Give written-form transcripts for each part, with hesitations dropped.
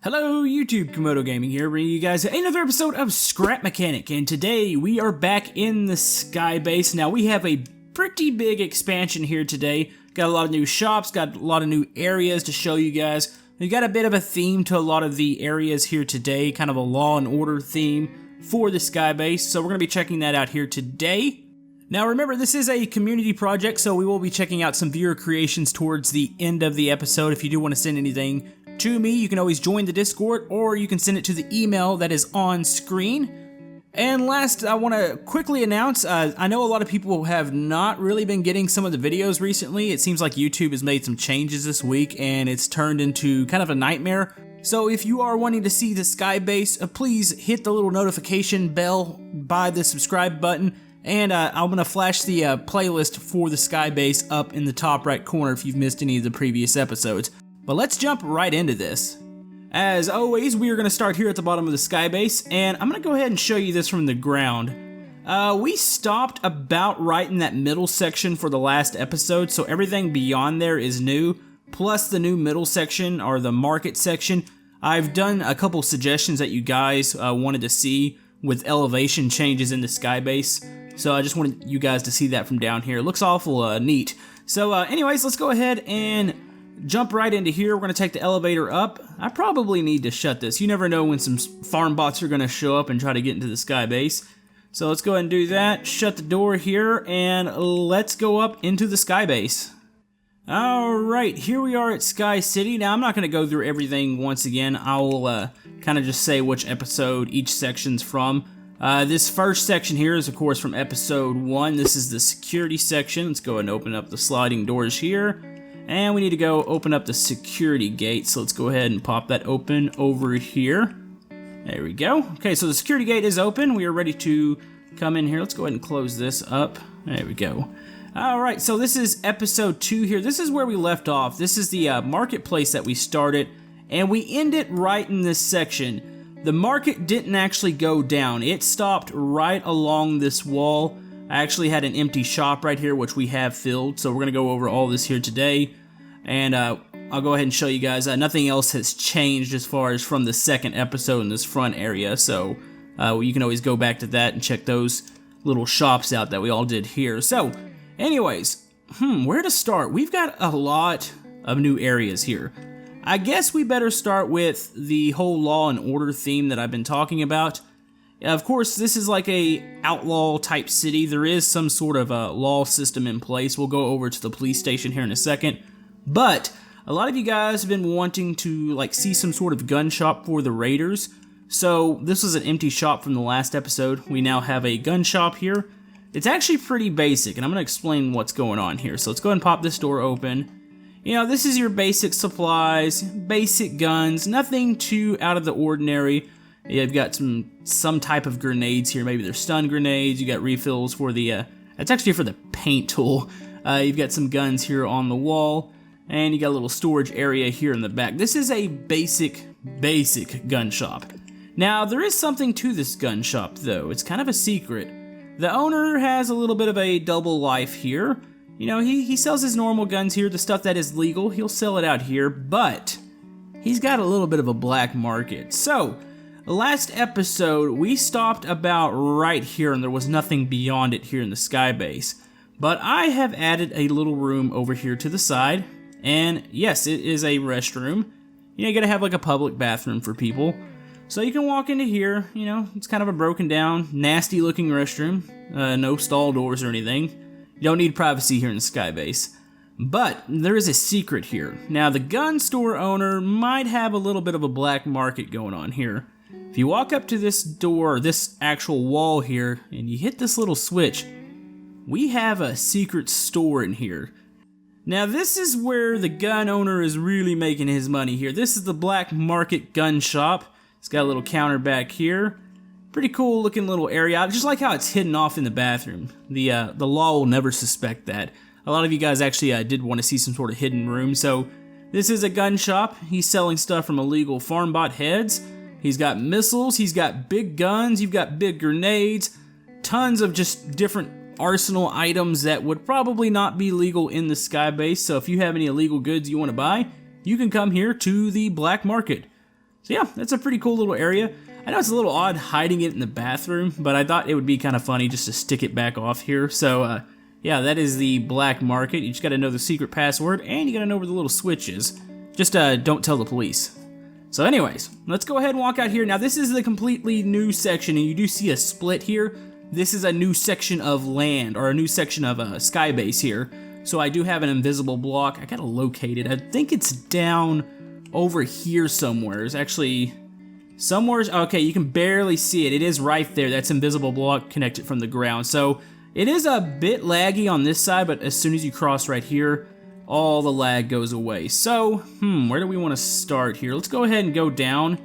Hello YouTube, Camodo Gaming here, bringing you guys another episode of Scrap Mechanic, and today we are back in the Sky Base. Now we have a pretty big expansion here today. Got a lot of new shops, got a lot of new areas to show you guys. We've got a bit of a theme to a lot of the areas here today, kind of a law and order theme for the Sky Base, so we're going to be checking that out here today. Now remember, this is a community project, so we will be checking out some viewer creations towards the end of the episode. If you do want to send anything to me, you can always join the Discord, or you can send it to the email that is on screen. And last, I want to quickly announce, I know a lot of people have not really been getting some of the videos recently. It seems like YouTube has made some changes this week, and it's turned into kind of a nightmare. So if you are wanting to see the Sky Base, please hit the little notification bell by the subscribe button, and I'm going to flash the playlist for the Sky Base up in the top right corner if you've missed any of the previous episodes. But let's jump right into this. As always, we are going to start here at the bottom of the Sky Base, and I'm going to go ahead and show you this from the ground. We stopped about right in that middle section for the last episode, so everything beyond there is new, plus the new middle section, or the market section. I've done a couple suggestions that you guys wanted to see with elevation changes in the Sky Base, so I just wanted you guys to see that from down here. It looks awful neat. So anyways, let's go ahead and jump right into here. We're going to take the elevator up. I probably need to shut this. You never know when some farm bots are going to show up and try to get into the Sky Base. So let's go ahead and do that. Shut the door here, and let's go up into the Sky Base. Alright, here we are at Sky City. Now, I'm not going to go through everything once again. I'll kind of just say which episode each section's from. This first section here is, of course, from episode 1. This is the security section. Let's go ahead and open up the sliding doors here. And we need to go open up the security gate, so let's go ahead and pop that open over here. There we go. Okay, so the security gate is open. We are ready to come in here. Let's go ahead and close this up. There we go. Alright, so this is episode 2 here. This is where we left off. This is the marketplace that we started, and we ended right in this section. The market didn't actually go down. It stopped right along this wall. I actually had an empty shop right here, which we have filled, so we're going to go over all this here today. And I'll go ahead and show you guys, nothing else has changed as far as from the second episode in this front area, so you can always go back to that and check those little shops out that we all did here. So, anyways, where to start? We've got a lot of new areas here. I guess we better start with the whole law and order theme that I've been talking about. Of course, this is like a outlaw type city. There is some sort of a law system in place. We'll go over to the police station here in a second. But a lot of you guys have been wanting to see some sort of gun shop for the raiders. So this was an empty shop from the last episode. We now have a gun shop here. It's actually pretty basic, and I'm going to explain what's going on here. So let's go ahead and pop this door open. You know, this is your basic supplies, basic guns, nothing too out of the ordinary. You've got some type of grenades here. Maybe they're stun grenades. You got refills for the, that's actually for the paint tool. You've got some guns here on the wall, and you got a little storage area here in the back. This is a basic gun shop. Now, there is something to this gun shop, though. It's kind of a secret. The owner has a little bit of a double life here. You know, he sells his normal guns here, the stuff that is legal. He'll sell it out here, but he's got a little bit of a black market. So, last episode, we stopped about right here, and there was nothing beyond it here in the Sky Base. But I have added a little room over here to the side, and yes, it is a restroom. You gotta have like a public bathroom for people. So you can walk into here, you know, it's kind of a broken down, nasty looking restroom. No stall doors or anything. You don't need privacy here in the Sky Base. But there is a secret here. Now, the gun store owner might have a little bit of a black market going on here. If you walk up to this door, this actual wall here, and you hit this little switch, we have a secret store in here. Now, this is where the gun owner is really making his money here. This is the black market gun shop. It's got a little counter back here. Pretty cool looking little area. I just like how it's hidden off in the bathroom. The law will never suspect that. A lot of you guys actually did want to see some sort of hidden room. So this is a gun shop. He's selling stuff from illegal farm bot heads. He's got missiles, he's got big guns, you've got big grenades, tons of just different arsenal items that would probably not be legal in the Sky Base. So if you have any illegal goods you want to buy, you can come here to the black market. So yeah, that's a pretty cool little area. I know it's a little odd hiding it in the bathroom, but I thought it would be kind of funny just to stick it back off here. So yeah, that is the black market. You just gotta know the secret password, and you gotta know where the little switch is. Just don't tell the police. So anyways, let's go ahead and walk out here. Now this is the completely new section, and you do see a split here. This is a new section of land, or a new section of Sky Base here. So I do have an invisible block. I gotta locate it. I think it's down over here somewhere. It's actually somewhere. Okay, you can barely see it. It is right there. That's invisible block connected from the ground. So it is a bit laggy on this side, but as soon as you cross right here, all the lag goes away. So, where do we want to start here? Let's go ahead and go down.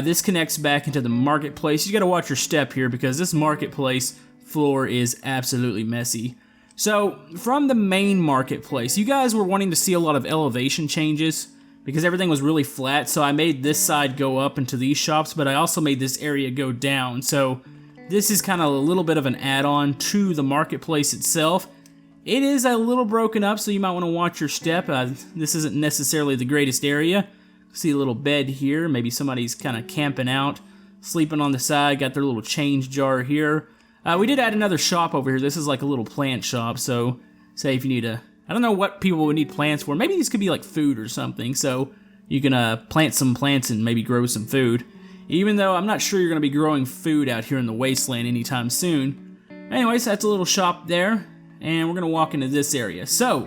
This connects back into the marketplace. You gotta watch your step here because this marketplace floor is absolutely messy. So, from the main marketplace, you guys were wanting to see a lot of elevation changes because everything was really flat, so I made this side go up into these shops, but I also made this area go down. So, this is kind of a little bit of an add-on to the marketplace itself. It is a little broken up, so you might want to watch your step. This isn't necessarily the greatest area. See a little bed here. Maybe somebody's kind of camping out, sleeping on the side. Got their little change jar here. We did add another shop over here. This is like a little plant shop, so say if you need a... I don't know what people would need plants for. Maybe these could be like food or something, so you can plant some plants and maybe grow some food. Even though I'm not sure you're going to be growing food out here in the wasteland anytime soon. Anyways, that's a little shop there. And we're going to walk into this area. So,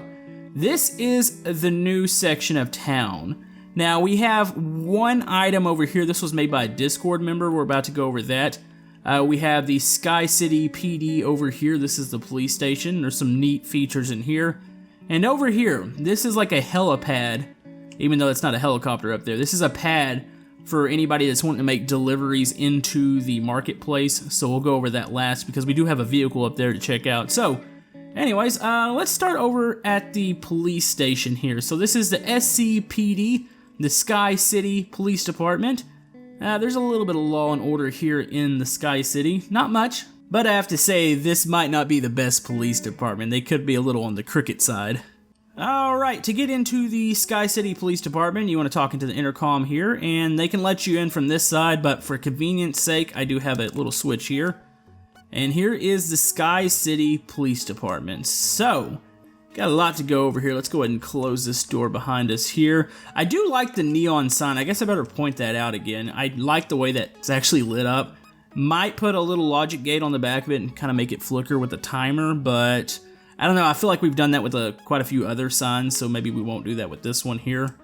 this is the new section of town. Now, we have one item over here. This was made by a Discord member. We're about to go over that. We have the Sky City PD over here. This is the police station. There's some neat features in here. And over here, this is like a helipad, even though it's not a helicopter up there. This is a pad for anybody that's wanting to make deliveries into the marketplace. So we'll go over that last because we do have a vehicle up there to check out. So, anyways, let's start over at the police station here. So this is the SCPD, the Sky City Police Department. There's a little bit of law and order here in the Sky City. Not much, but I have to say this might not be the best police department. They could be a little on the crooked side. Alright, to get into the Sky City Police Department, you want to talk into the intercom here, and they can let you in from this side, but for convenience sake, I do have a little switch here. And here is the Sky City Police Department. So, got a lot to go over here. Let's go ahead and close this door behind us here. I do like the neon sign. I guess I better point that out again. I like the way that it's actually lit up. Might put a little logic gate on the back of it and kind of make it flicker with a timer, but I don't know. I feel like we've done that with quite a few other signs, so maybe we won't do that with this one here.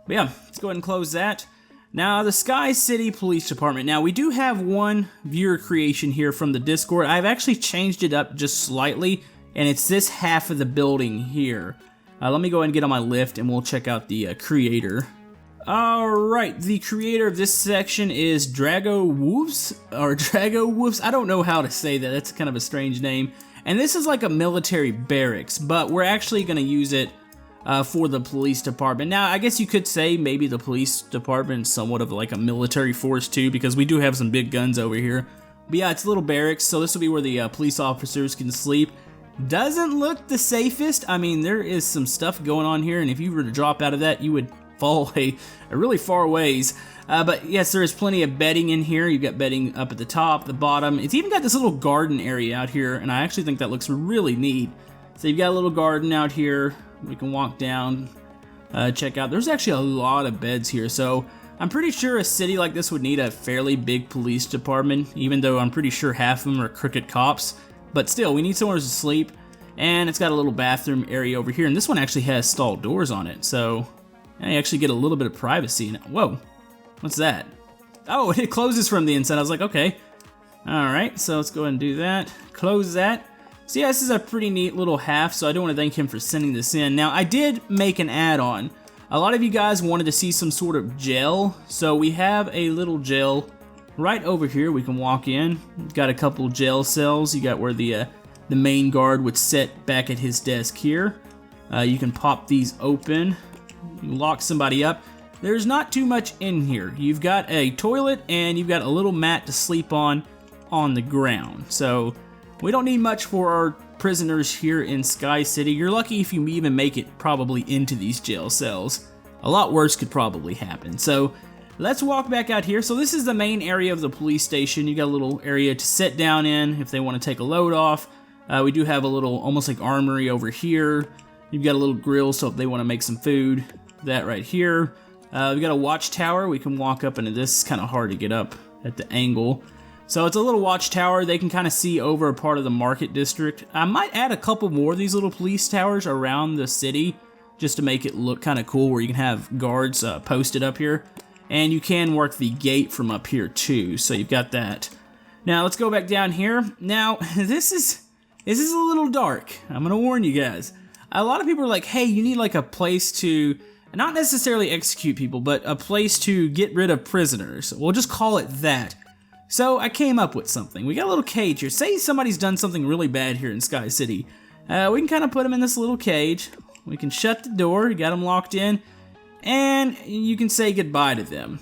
But yeah, let's go ahead and close that. Now, the Sky City Police Department. Now, we do have one viewer creation here from the Discord. I've actually changed it up just slightly, and it's this half of the building here. Let me go ahead and get on my lift, and we'll check out the creator. Alright, the creator of this section is Drago Woofs. I don't know how to say that. That's kind of a strange name. And this is like a military barracks, but we're actually going to use it for the police department. Now, I guess you could say maybe the police department is somewhat of like a military force too, because we do have some big guns over here. But yeah, it's a little barracks, so this will be where the police officers can sleep. Doesn't look the safest. I mean, there is some stuff going on here, and if you were to drop out of that, you would fall a really far ways. But yes, there is plenty of bedding in here. You've got bedding up at the top, the bottom. It's even got this little garden area out here, and I actually think that looks really neat. So you've got a little garden out here. We can walk down, check out. There's actually a lot of beds here, so I'm pretty sure a city like this would need a fairly big police department, even though I'm pretty sure half of them are crooked cops. But still, we need somewhere to sleep, and it's got a little bathroom area over here, and this one actually has stall doors on it, so I actually get a little bit of privacy. Whoa, what's that? Oh, it closes from the inside. I was like, okay. Alright, so let's go ahead and do that. Close that. So yeah, this is a pretty neat little half, so I do want to thank him for sending this in. Now, I did make an add-on. A lot of you guys wanted to see some sort of jail, so we have a little jail right over here. We can walk in. We've got a couple jail cells. You got where the main guard would sit back at his desk here. You can pop these open. Lock somebody up. There's not too much in here. You've got a toilet and you've got a little mat to sleep on the ground. So we don't need much for our prisoners here in Sky City. You're lucky if you even make it probably into these jail cells. A lot worse could probably happen. So let's walk back out here. So this is the main area of the police station. You got a little area to sit down in if they want to take a load off. We do have a little, almost like armory over here. You've got a little grill, so if they want to make some food, that right here. We've got a watchtower. We can walk up into this. It's kind of hard to get up at the angle. So it's a little watchtower. They can kind of see over a part of the market district. I might add a couple more of these little police towers around the city just to make it look kind of cool, where you can have guards posted up here. And you can work the gate from up here too, so you've got that. Now let's go back down here. Now this is a little dark. I'm gonna warn you guys. A lot of people are like, hey, you need like a place to not necessarily execute people, but a place to get rid of prisoners. We'll just call it that. So I came up with something. We got a little cage here. Say somebody's done something really bad here in Sky City. We can kind of put them in this little cage. We can shut the door, got them locked in, and you can say goodbye to them.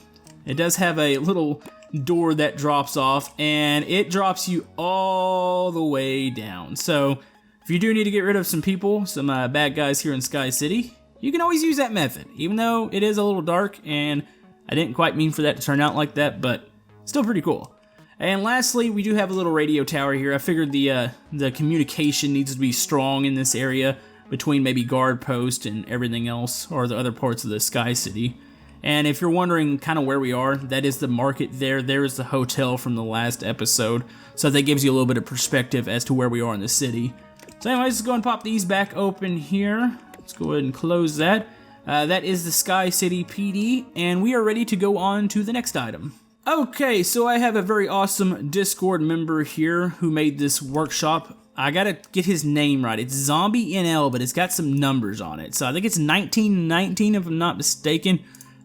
It does have a little door that drops off, and it drops you all the way down. So if you do need to get rid of some people, some bad guys here in Sky City, you can always use that method, even though it is a little dark, and I didn't quite mean for that to turn out like that, but still pretty cool. And lastly, we do have a little radio tower here. I figured the communication needs to be strong in this area between maybe guard post and everything else, or the other parts of the Sky City. And if you're wondering kind of where we are, that is the market there. There is the hotel from the last episode, so that gives you a little bit of perspective as to where we are in the city. So anyways, let's go and pop these back open here. Let's go ahead and close that. That is the Sky City PD, and we are ready to go on to the next item. Okay, so I have a very awesome Discord member here who made this workshop. I gotta get his name right. It's Zombie NL, but it's got some numbers on it. So I think it's 1919 if I'm not mistaken.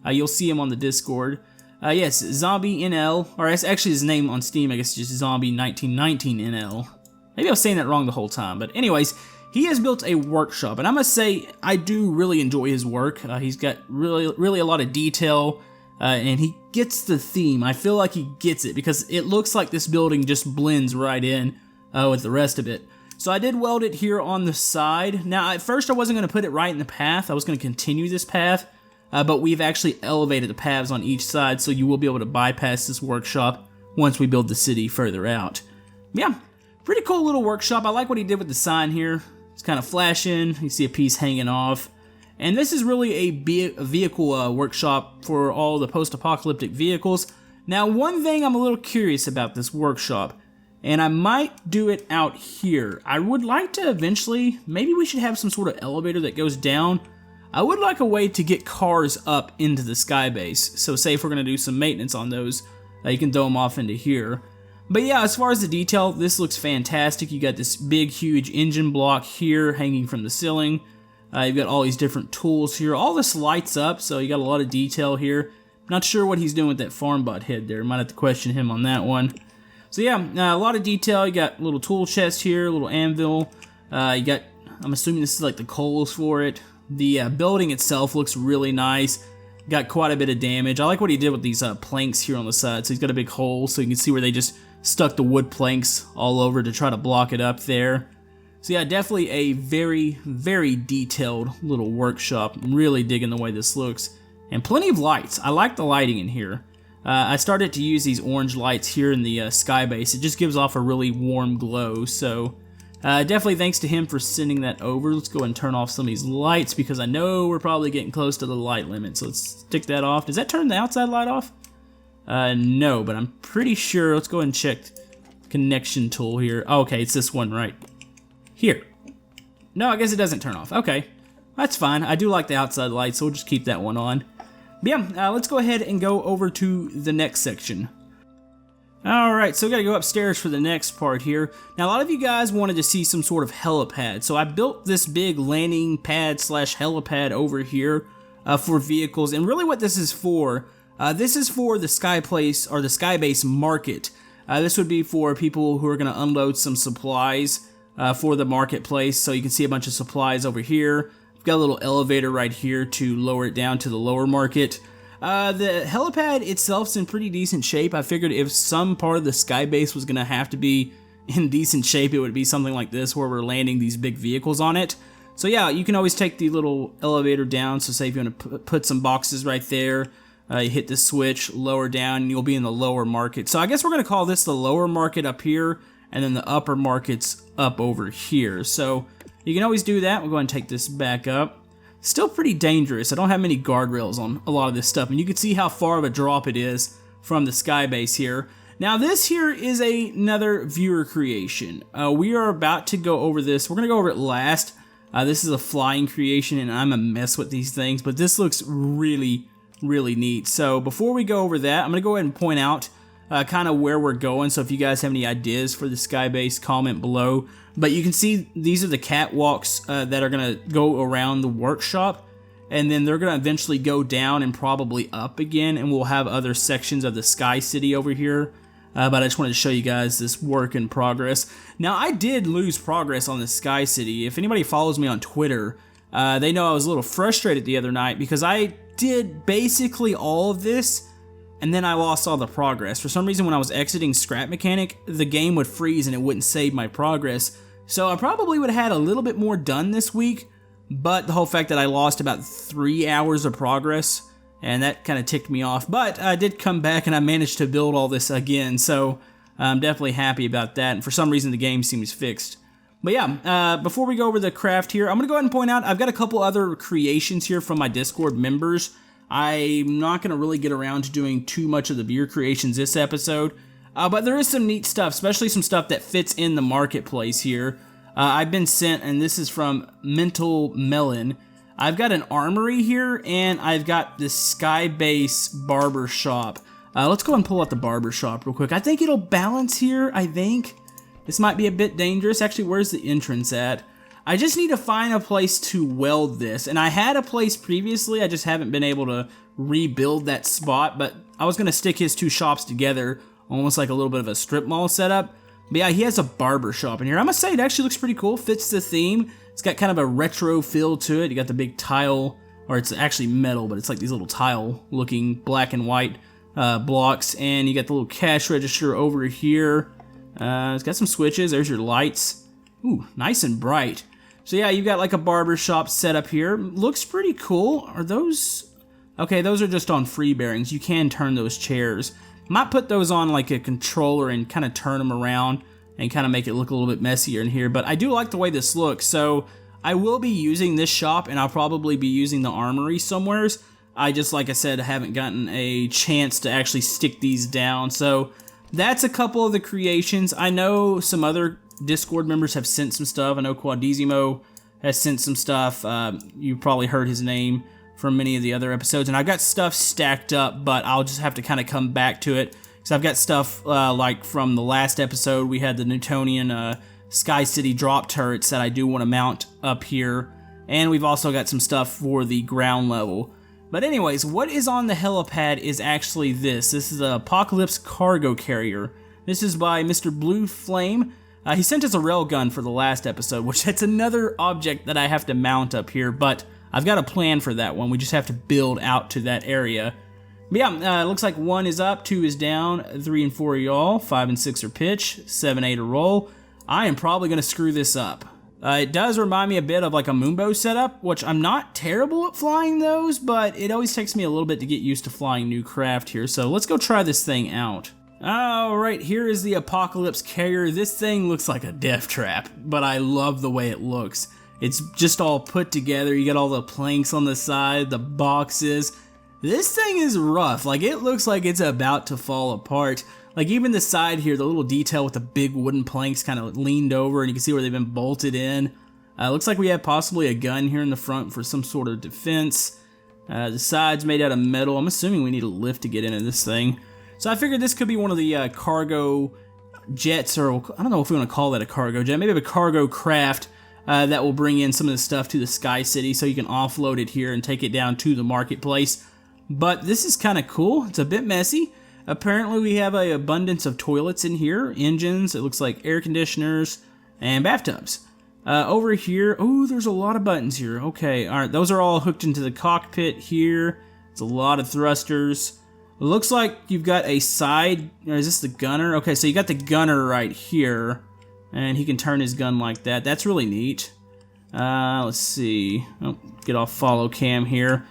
You'll see him on the Discord. Yes, Zombie NL, or that's actually his name on Steam. I guess it's just Zombie 1919 NL. Maybe I was saying that wrong the whole time, but anyways, he has built a workshop, and I must say, I do really enjoy his work. He's got really a lot of detail, and he gets the theme. I feel like he gets it, because it looks like this building just blends right in with the rest of it. So I did weld it here on the side. Now, at first I wasn't going to put it right in the path. I was going to continue this path, but we've actually elevated the paths on each side, so you will be able to bypass this workshop once we build the city further out. Yeah, pretty cool little workshop. I like what he did with the sign here. It's kind of flashing. You see a piece hanging off. And this is really a vehicle workshop for all the post-apocalyptic vehicles. Now, one thing I'm a little curious about this workshop, and I might do it out here. I would like to eventually, maybe we should have some sort of elevator that goes down. I would like a way to get cars up into the Sky Base. So say if we're going to do some maintenance on those, you can throw them off into here. But yeah, as far as the detail, this looks fantastic. You got this big, huge engine block here hanging from the ceiling. You've got all these different tools here. All this lights up, so you got a lot of detail here. Not sure what he's doing with that farm bot head there. Might have to question him on that one. So yeah, a lot of detail. You got a little tool chest here, a little anvil. You got, I'm assuming this is like the coals for it. The building itself looks really nice. Got quite a bit of damage. I like what he did with these planks here on the side. So he's got a big hole, so you can see where they just stuck the wood planks all over to try to block it up there. So yeah, definitely a very detailed little workshop. I'm really digging the way this looks. And plenty of lights. I like the lighting in here. I started to use these orange lights here in the Sky Base. It just gives off a really warm glow. So definitely thanks to him for sending that over. Let's go ahead and turn off some of these lights because I know we're probably getting close to the light limit. So let's stick that off. Does that turn the outside light off? No, but I'm pretty sure. Let's go ahead and check connection tool here. Oh, okay, it's this one right here. No, I guess it doesn't turn off. Okay, that's fine. I do like the outside lights, so we'll just keep that one on. But yeah, let's go ahead and go over to the next section. Alright, so we gotta go upstairs for the next part here. Now, a lot of you guys wanted to see some sort of helipad, so I built this big landing pad slash helipad over here for vehicles, and really what this is for the Sky Place, or the Sky Base market. This would be for people who are going to unload some supplies for the marketplace. So you can see a bunch of supplies over here. We've got a little elevator right here to lower it down to the lower market. The helipad itself's in pretty decent shape. I figured if some part of the Sky Base was going to have to be in decent shape, it would be something like this where we're landing these big vehicles on it. So yeah, you can always take the little elevator down. So say if you want to put some boxes right there, You hit the switch, lower down, and you'll be in the lower market. So I guess we're going to call this the lower market up here, and then the upper market's up over here. So you can always do that. We'll go ahead and take this back up. Still pretty dangerous. I don't have many guardrails on a lot of this stuff, and you can see how far of a drop it is from the sky base here. Now this here is another viewer creation. We are about to go over this. We're going to go over it last. This is a flying creation, and I'm a mess with these things, but this looks really neat. So before we go over that, I'm going to go ahead and point out kind of where we're going. So if you guys have any ideas for the sky base, comment below. But you can see these are the catwalks that are going to go around the workshop, and then they're going to eventually go down and probably up again, and we'll have other sections of the Sky City over here. But I just wanted to show you guys this work in progress. Now, I did lose progress on the Sky City. If anybody follows me on Twitter, they know I was a little frustrated the other night because I did basically all of this, and then I lost all the progress. For some reason, when I was exiting Scrap Mechanic, the game would freeze and it wouldn't save my progress. So I probably would have had a little bit more done this week, but the whole fact that I lost about 3 hours of progress, and that kind of ticked me off. But I did come back and I managed to build all this again, so I'm definitely happy about that. And for some reason, the game seems fixed. But yeah, before we go over the craft here, I'm going to go ahead and point out I've got a couple other creations here from my Discord members. I'm not going to really get around to doing too much of the beer creations this episode, but there is some neat stuff, especially some stuff that fits in the marketplace here. I've been sent, and this is from Mental Melon. I've got an armory here, and I've got this Sky Base barber shop. Let's go and pull out the barber shop real quick. I think it'll balance here, I think. This might be a bit dangerous. Actually, where's the entrance at? I just need to find a place to weld this. And I had a place previously, I just haven't been able to rebuild that spot, but I was going to stick his two shops together, almost like a little bit of a strip mall setup. But yeah, he has a barber shop in here. I must say, it actually looks pretty cool, fits the theme. It's got kind of a retro feel to it. You got the big tile, or it's actually metal, but it's like these little tile looking black and white blocks. And you got the little cash register over here. It's got some switches. There's your lights. Ooh, nice and bright. So yeah, you've got like a barber shop set up here. Looks pretty cool. Are those... Okay, those are just on free bearings. You can turn those chairs. Might put those on like a controller and kind of turn them around and kind of make it look a little bit messier in here. But I do like the way this looks. So I will be using this shop, and I'll probably be using the armory somewheres. I just, like I said, haven't gotten a chance to actually stick these down. So that's a couple of the creations. I know some other Discord members have sent some stuff. I know Quadizimo has sent some stuff. You probably heard his name from many of the other episodes. And I've got stuff stacked up, but I'll just have to kind of come back to it. So I've got stuff like from the last episode, we had the Newtonian Sky City drop turrets that I do want to mount up here. And we've also got some stuff for the ground level. But anyways, what is on the helipad is actually this. This is the Apocalypse Cargo Carrier. This is by Mr. Blue Flame. He sent us a railgun for the last episode, which that's another object that I have to mount up here, but I've got a plan for that one. We just have to build out to that area. But yeah, it looks like 1 is up, 2 is down, 3 and 4 are yaw, 5 and 6 are pitch, 7, 8 are roll. I am probably going to screw this up. It does remind me a bit of like a Moonbow setup, which I'm not terrible at flying those, but it always takes me a little bit to get used to flying new craft here. So let's go try this thing out. Alright, here is the Apocalypse Carrier. This thing looks like a death trap, but I love the way it looks. It's just all put together. You got all the planks on the side, the boxes. This thing is rough. Like, it looks like it's about to fall apart. Like, even the side here, the little detail with the big wooden planks kind of leaned over, and you can see where they've been bolted in. Looks like we have possibly a gun here in the front for some sort of defense. The side's made out of metal. I'm assuming we need a lift to get into this thing. So I figured this could be one of the cargo jets, or I don't know if we want to call that a cargo jet, maybe a cargo craft that will bring in some of the stuff to the Sky City so you can offload it here and take it down to the marketplace. But this is kind of cool. It's a bit messy. Apparently we have an abundance of toilets in here, engines, it looks like air conditioners, and bathtubs. Over here, oh, there's a lot of buttons here. Okay, alright, those are all hooked into the cockpit here. It's a lot of thrusters. It looks like you've got a side, or is this the gunner? Okay, so you got the gunner right here, and he can turn his gun like that. That's really neat. Let's see. Oh, get off follow cam here.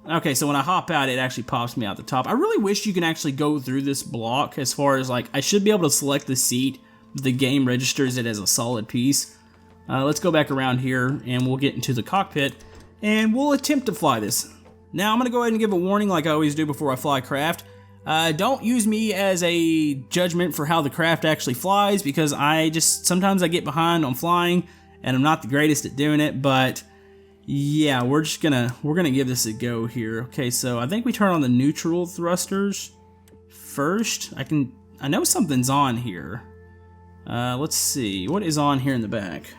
Okay, so when I hop out, it actually pops me out the top. I really wish you can actually go through this block as far as, like, I should be able to select the seat. The game registers it as a solid piece. Let's go back around here, and we'll get into the cockpit, and we'll attempt to fly this. Now, I'm going to go ahead and give a warning like I always do before I fly craft. Don't use me as a judgment for how the craft actually flies, because sometimes I get behind on flying, and I'm not the greatest at doing it, but yeah, we're gonna give this a go here. Okay, so I think we turn on the neutral thrusters first. I know something's on here. Let's see, what is on here in the back?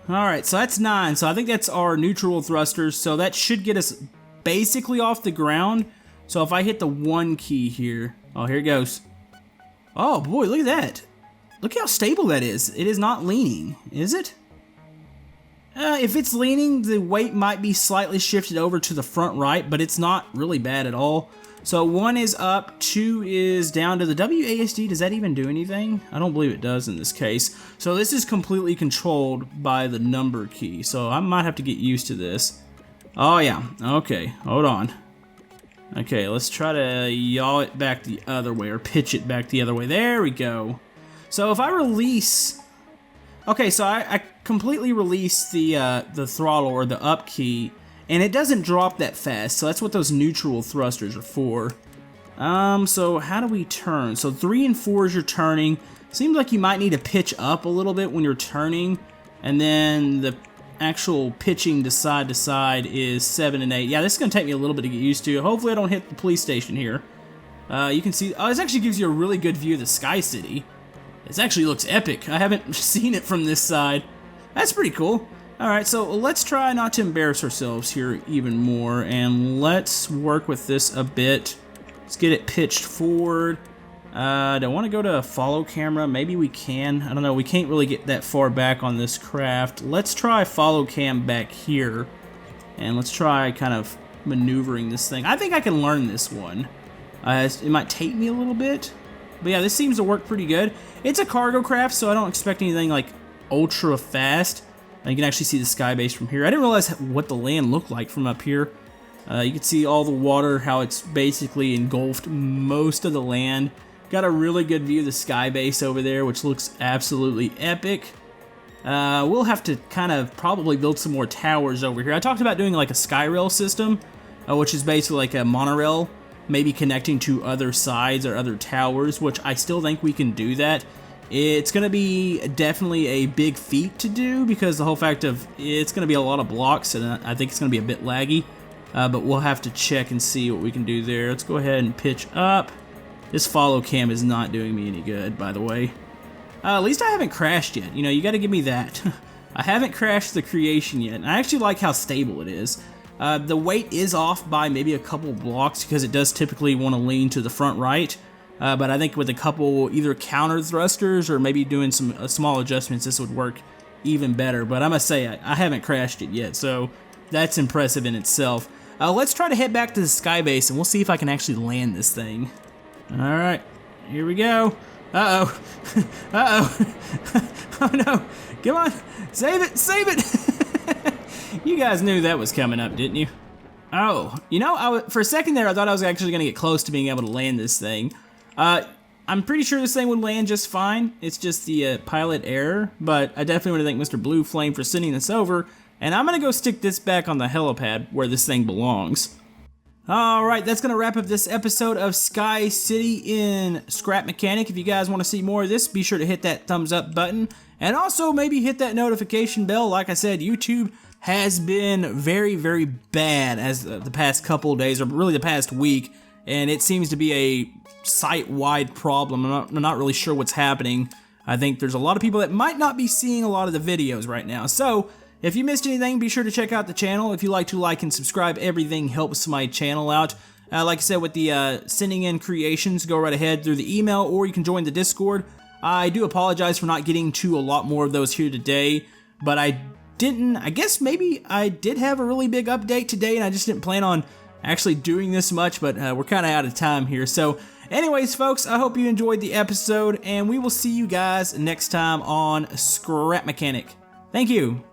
Alright, so that's 9, so I think that's our neutral thrusters, so that should get us basically off the ground. So if I hit the 1 key here, oh, here it goes. Oh boy, look at that. Look how stable that is. It is not leaning, is it? If it's leaning, the weight might be slightly shifted over to the front right, but it's not really bad at all. So 1 is up, 2 is down to the WASD. Does that even do anything? I don't believe it does in this case. So this is completely controlled by the number key, so I might have to get used to this. Oh yeah, okay, hold on. Okay, let's try to yaw it back the other way, or pitch it back the other way. There we go. So if I release... Okay, so I completely release the throttle, or the up key, and it doesn't drop that fast, so that's what those neutral thrusters are for. So how do we turn? So 3 and 4 is your turning. Seems like you might need to pitch up a little bit when you're turning, and then the actual pitching to side is 7 and 8. Yeah, this is going to take me a little bit to get used to. Hopefully I don't hit the police station here. You can see, this actually gives you a really good view of the Sky City. This actually looks epic. I haven't seen it from this side. That's pretty cool. Alright, so let's try not to embarrass ourselves here even more, and let's work with this a bit. Let's get it pitched forward. Do I want to go to a follow camera? Maybe we can. I don't know. We can't really get that far back on this craft. Let's try follow cam back here, and let's try kind of maneuvering this thing. I think I can learn this one. It might take me a little bit, but yeah, this seems to work pretty good. It's a cargo craft, so I don't expect anything like ultra fast. You can actually see the sky base from here. I didn't realize what the land looked like from up here. You can see all the water, how it's basically engulfed most of the land. Got a really good view of the sky base over there, which looks absolutely epic. We'll have to kind of probably build some more towers over here. I talked about doing like a sky rail system, which is basically like a monorail, maybe connecting to other sides or other towers, which I still think we can do that. It's going to be definitely a big feat to do, because the whole fact of it's going to be a lot of blocks, and I think it's going to be a bit laggy, but we'll have to check and see what we can do there. Let's go ahead and pitch up. This follow cam is not doing me any good, by the way. At least I haven't crashed yet. You know, you got to give me that. I haven't crashed the creation yet, and I actually like how stable it is. The weight is off by maybe a couple blocks, because it does typically want to lean to the front right. But I think with a couple either counter thrusters or maybe doing some small adjustments, this would work even better. But I must say, I haven't crashed it yet, so that's impressive in itself. Let's try to head back to the sky base, and we'll see if I can actually land this thing. Alright, here we go. Uh-oh. Uh-oh. Oh no. Come on. Save it. Save it. You guys knew that was coming up, didn't you? Oh, you know, for a second there, I thought I was actually going to get close to being able to land this thing. I'm pretty sure this thing would land just fine. It's just the pilot error, but I definitely want to thank Mr. Blue Flame for sending this over, and I'm going to go stick this back on the helipad where this thing belongs. Alright, that's going to wrap up this episode of Sky City in Scrap Mechanic. If you guys want to see more of this, be sure to hit that thumbs up button, and also maybe hit that notification bell. Like I said, YouTube has been very, very bad as the past couple of days, or really the past week, and it seems to be a site-wide problem. I'm not really sure what's happening. I think there's a lot of people that might not be seeing a lot of the videos right now. So, if you missed anything, be sure to check out the channel. If you like to like and subscribe, everything helps my channel out. Like I said, with the sending in creations, go right ahead through the email, or you can join the Discord. I do apologize for not getting to a lot more of those here today, but I guess maybe I did have a really big update today, and I just didn't plan on actually doing this much, but we're kind of out of time here. So anyways, folks, I hope you enjoyed the episode, and we will see you guys next time on Scrap Mechanic. Thank you.